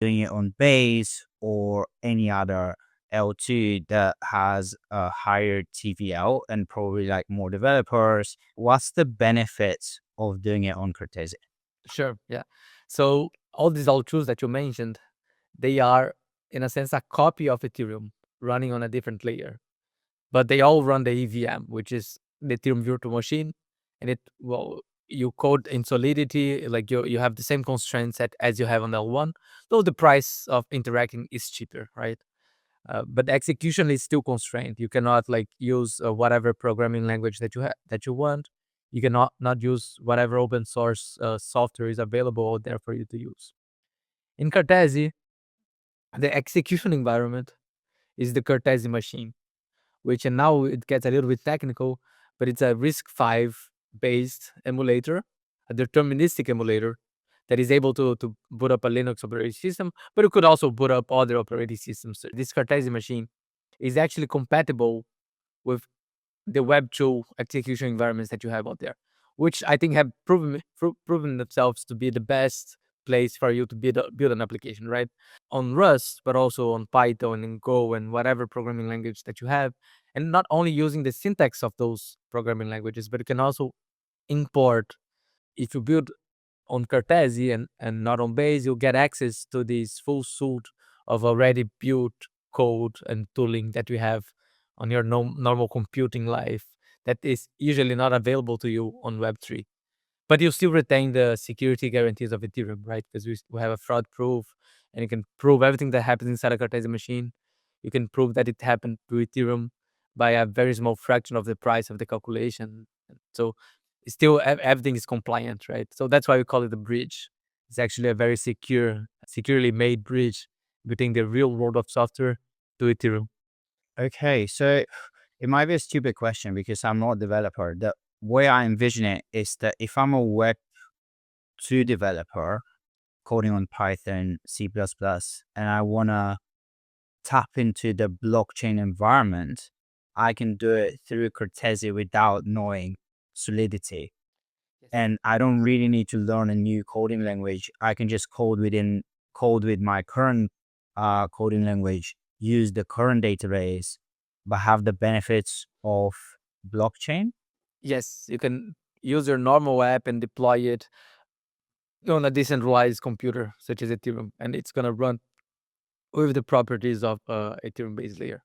doing it on Base or any other L2 that has a higher TVL and probably like more developers, what's the benefits of doing it on Cartesi? Sure. Yeah. So all these L2s that you mentioned, they are in a sense a copy of Ethereum running on a different layer, but they all run the EVM, which is the Ethereum virtual machine. And you code in Solidity, like you have the same constraints as you have on L1, though the price of interacting is cheaper, right? But the execution is still constrained. You cannot like use whatever programming language that you want. You cannot not use whatever open source software is available out there for you to use. In Cartesi, the execution environment is the Cartesi machine, which and now it gets a little bit technical, but it's a RISC-V based emulator, a deterministic emulator that is able to boot up a Linux operating system, but it could also boot up other operating systems. This Cartesi machine is actually compatible with the Web2 execution environments that you have out there, which I think have proven themselves to be the best place for you to build an application, right? On Rust, but also on Python and Go and whatever programming language that you have. And not only using the syntax of those programming languages, but you can also import. If you build on Cartesi and not on Base, you'll get access to this full suite of already built code and tooling that we have on your normal computing life that is usually not available to you on Web3. But you still retain the security guarantees of Ethereum, right? Because we have a fraud proof, and you can prove everything that happens inside a Cartesi machine. You can prove that it happened to Ethereum by a very small fraction of the price of the calculation. So still everything is compliant, right? So that's why we call it a bridge. It's actually a very securely made bridge between the real world of software to Ethereum. Okay, so it might be a stupid question because I'm not a developer. The way I envision it is that if I'm a Web2 developer coding on Python, C++, and I want to tap into the blockchain environment, I can do it through Cartesi without knowing Solidity. Yes. And I don't really need to learn a new coding language. I can just code with my current coding language, use the current database, but have the benefits of blockchain. Yes, you can use your normal app and deploy it on a decentralized computer such as Ethereum, and it's gonna run with the properties of Ethereum base layer.